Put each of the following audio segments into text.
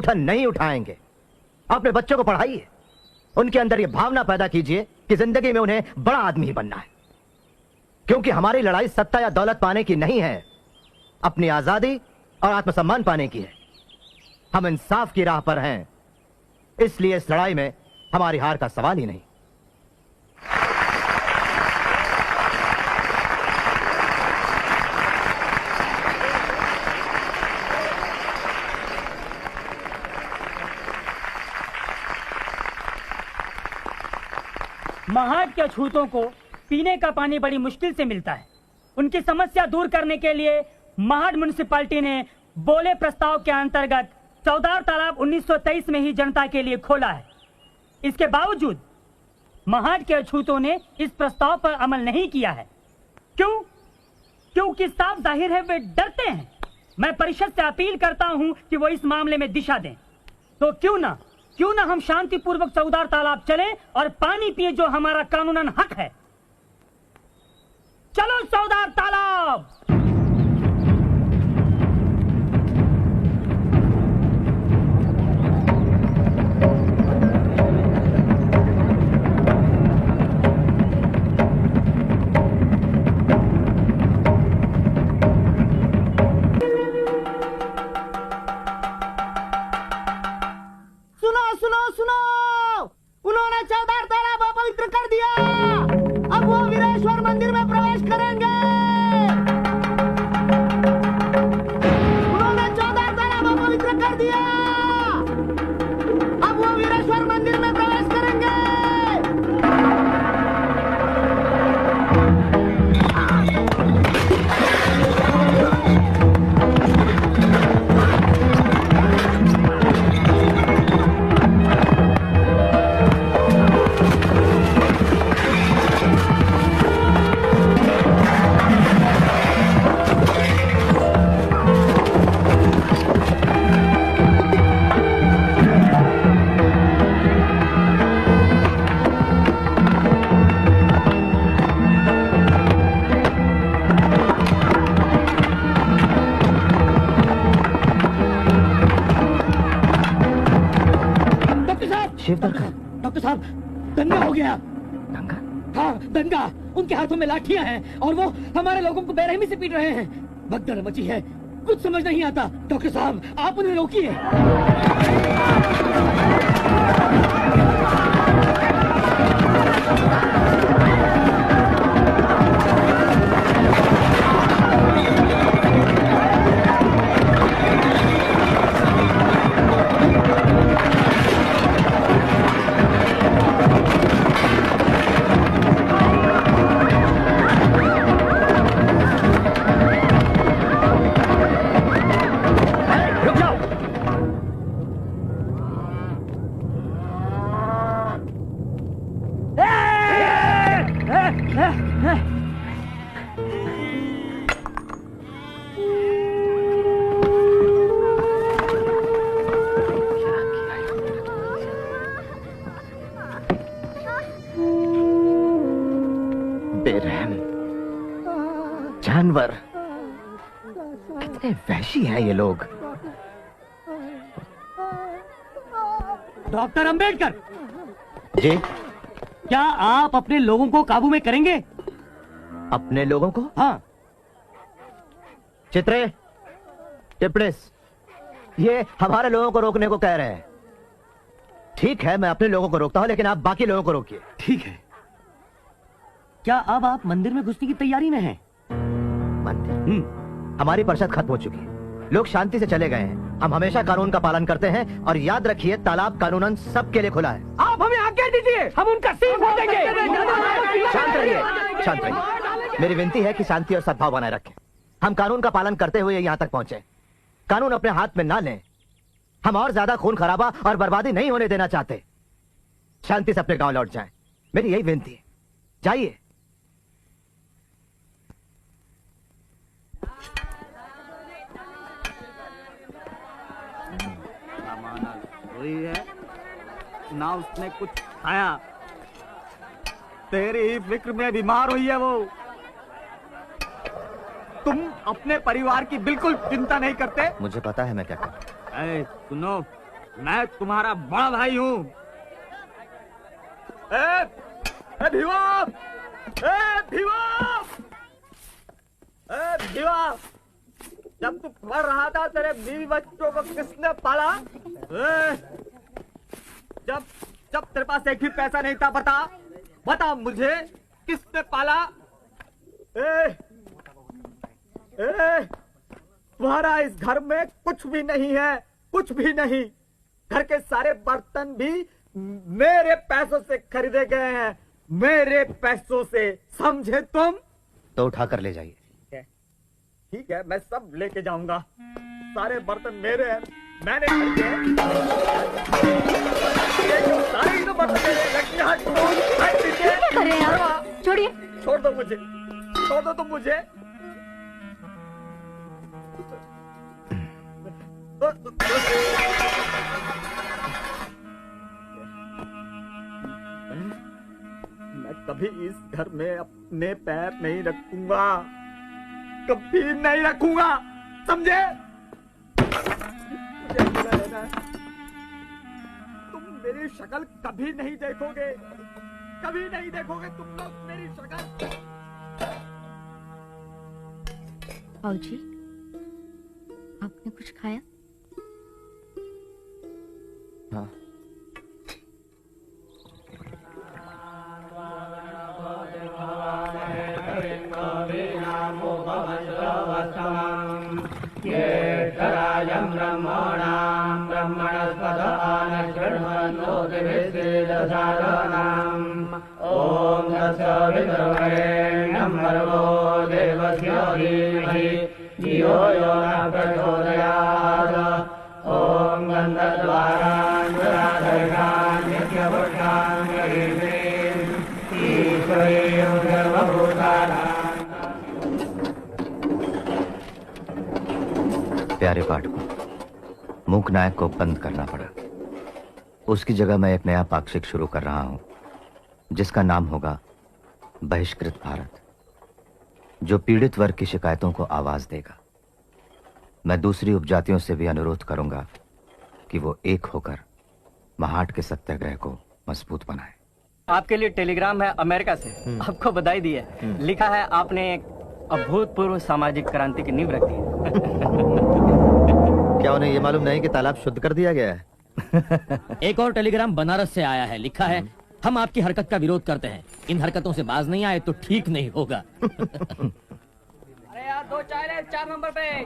उठन नहीं उठाएंगे। अपने बच्चों को पढ़ाइए, उनके अंदर ये भावना पैदा कीजिए कि जिंदगी में उन्हें बड़ा आदमी बनना है। क्योंकि हमारी लड़ाई सत्ता या दौलत पाने की नहीं है, अपनी आजादी और आत्मसम्मान पाने की है। हम इंसाफ की राह पर हैं, इसलिए इस लड़ाई में हमारी हार का सवाल ही नहीं। महाड के अछूतों को पीने का पानी बड़ी मुश्किल से मिलता है। उनकी समस्या दूर करने के लिए महाड म्युनिसिपैलिटी ने बोले प्रस्ताव के अंतर्गत चौदार तालाब 1923 में ही जनता के लिए खोला है। इसके बावजूद महाड के अछूतों ने इस प्रस्ताव पर अमल नहीं किया है। क्यों? क्योंकि साफ जाहिर है वे डरते हैं। मैं परिषद से अपील करता हूं कि वो इस मामले में दिशा दें। तो क्यों ना हम शांतिपूर्वक चौदार तालाब चलें और पानी पिए, जो हमारा कानूनन हक है। चलो चौदार तालाब। सुनो, उन्होंने चौदार तालाब अपवित्र कर दिया। अब वो वीरेश्वर मंदिर में प्रवेश करेंगे। उन्होंने चौदार तालाब अपवित्र कर दिया। अब वो वीरेश्वर मंदिर में प्रवेश करेंगे। डॉक्टर साहब, दंगा हो गया। दंगा? हाँ, दंगा। उनके हाथों में लाठियां हैं और वो हमारे लोगों को बेरहमी से पीट रहे हैं। भगदड़ मची है, कुछ समझ नहीं आता। डॉक्टर साहब, आप उन्हें रोकिए। जानवर, कितने वहशी हैं ये लोग। डॉक्टर अंबेडकर जी, क्या आप अपने लोगों को काबू में करेंगे? अपने लोगों को? हाँ। चित्रे, टिप्रिस, ये हमारे लोगों को रोकने को कह रहे हैं। ठीक है, मैं अपने लोगों को रोकता हूं, लेकिन आप बाकी लोगों को रोकिए। ठीक है। क्या अब आप मंदिर में घुसने की तैयारी में हैं? मंदिर? हमारी परिषद खत्म हो चुकी है, लोग शांति से चले गए हैं। हम हमेशा कानून का पालन करते हैं और याद रखिए, तालाब कानूनन सबके लिए खुला है। आप हमें आज्ञा दीजिए, हम उनका सिर फोड़ देंगे। शांत रहिए, शांत रहिए। मेरी विनती है कि शांति और सद्भाव बनाए रखें। हम कानून का पालन करते हुए यहाँ तक पहुंचे। कानून अपने हाथ में ना लें। हम और ज्यादा खून खराबा और बर्बादी नहीं होने देना चाहते। शांति से अपने गांव लौट जाएं, मेरी यही विनती है। जाइए। है ना, उसने कुछ खाया। तेरी ही फिक्र में बीमार हुई है वो। तुम अपने परिवार की बिल्कुल चिंता नहीं करते। मुझे पता है मैं क्या करूं। सुनो, मैं तुम्हारा बड़ा भाई हूँ। भीवा! भीवा! भीवा! जब तू पढ़ रहा था तेरे बीवी बच्चों को किसने पाला? जब जब तेरे पास एक भी पैसा नहीं था, बता मुझे किसने पाला? तुम्हारा इस घर में कुछ भी नहीं है, कुछ भी नहीं। घर के सारे बर्तन भी मेरे पैसों से खरीदे गए हैं, मेरे पैसों से, समझे तुम? तो उठा कर ले जाइए। ठीक है, मैं सब लेके जाऊंगा। सारे बर्तन मेरे हैं, मैंने खरीदे हैं। सारे ही तो बर्तन मेरे हैं। लड़की हाथ छोड़, अरे यार, छोड़िए। छोड़ दो मुझे, छोड़ दो तुम मुझे। मैं कभी इस घर में अपने पैर नहीं रखूंगा, कभी नहीं रखूंगा, समझे? तुम मेरी शक्ल कभी नहीं देखोगे, कभी नहीं देखोगे तुम लोग मेरी शक्ल। बाबूजी, आपने कुछ खाया? हाँ। ओम तत्सवितुर्वरेण्यं भर्गो देवस्य धीमहि धियो यो नः प्रचोदयात्। ओम गन्धद्वारान् दुराधर्षान् नित्यपुरुषान् गरीषीन् ईश्वरीं सर्वभूतानां। प्यारे पाठकों, मूक नायक को बंद करना पड़ा। उसकी जगह मैं एक नया पाक्षिक शुरू कर रहा हूं, जिसका नाम होगा बहिष्कृत भारत, जो पीड़ित वर्ग की शिकायतों को आवाज देगा। मैं दूसरी उपजातियों से भी अनुरोध करूंगा कि वो एक होकर महाट के सत्याग्रह को मजबूत बनाए। आपके लिए टेलीग्राम है अमेरिका से। आपको बधाई दी है। लिखा है आपने एक अभूतपूर्व सामाजिक क्रांति की नींव रखी है। क्या उन्हें ये मालूम नहीं कि तालाब शुद्ध कर दिया गया है? एक और टेलीग्राम बनारस से आया है। लिखा है, हम आपकी हरकत का विरोध करते हैं, इन हरकतों से बाज नहीं आए तो ठीक नहीं होगा। अरे यार, 2 चाय ले, 4 नंबर पे।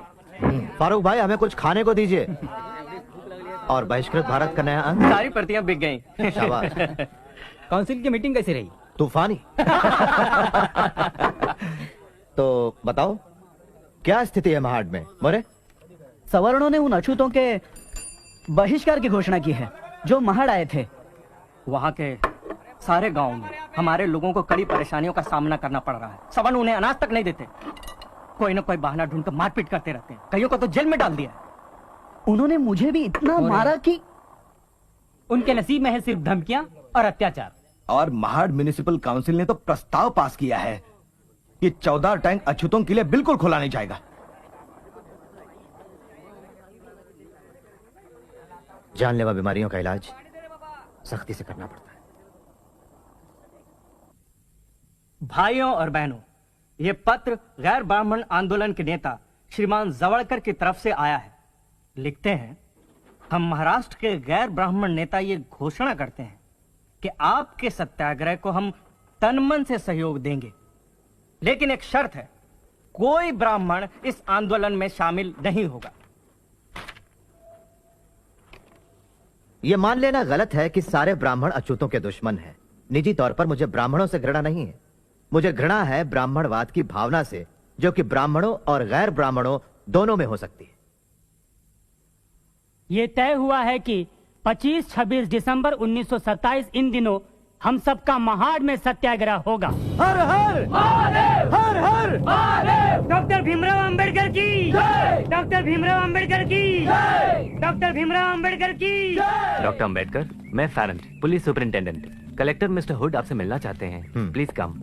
फारूक भाई, हमें कुछ खाने को दीजिए। और बहिष्कृत भारत का नया अंक। सारी प्रतियां बिक गई। शाबाश। काउंसिल की मीटिंग कैसी रही? तूफानी। तो बताओ, क्या स्थिति है महाड में? मोरे, सवर्णों ने उन अछूतों के बहिष्कार की घोषणा की है जो महाड़ आए थे। वहाँ के सारे गांव में हमारे लोगों को कड़ी परेशानियों का सामना करना पड़ रहा है। सवर्ण उन्हें अनाज तक नहीं देते, कोई न कोई बहाना ढूंढकर मारपीट करते रहते हैं, कईयों को तो जेल में डाल दिया। उन्होंने मुझे भी इतना मारा कि उनके नसीब में है सिर्फ धमकियां और अत्याचार। और महाड़ म्युनिसिपल काउंसिल ने तो प्रस्ताव पास किया है कि 14 टैंक अछूतों के लिए बिल्कुल खोला नहीं जाएगा। जानलेवा बीमारियों का इलाज सख्ती से करना पड़ता है। भाइयों और बहनों, ये पत्र गैर ब्राह्मण आंदोलन के नेता श्रीमान जवड़कर की तरफ से आया है। लिखते हैं, हम महाराष्ट्र के गैर ब्राह्मण नेता ये घोषणा करते हैं कि आपके सत्याग्रह को हम तन मन से सहयोग देंगे, लेकिन एक शर्त है, कोई ब्राह्मण इस आंदोलन में शामिल नहीं होगा। यह मान लेना गलत है कि सारे ब्राह्मण अछूतों के दुश्मन हैं। निजी तौर पर मुझे ब्राह्मणों से घृणा नहीं है, मुझे घृणा है ब्राह्मणवाद की भावना से, जो कि ब्राह्मणों और गैर ब्राह्मणों दोनों में हो सकती है। ये तय हुआ है कि 25-26 दिसंबर 1927 इन दिनों हम सबका महाड़ में सत्याग्रह होगा। हर हर महादेव, हर हर महादेव। डॉक्टर भीमराव अंबेडकर की जय, डॉक्टर भीमराव अंबेडकर की जय, डॉक्टर भीमराव अंबेडकर की जय। डॉक्टर अंबेडकर, मैं Farrant, police superintendent. Collector mister Hood आपसे मिलना चाहते हैं। प्लीज कम।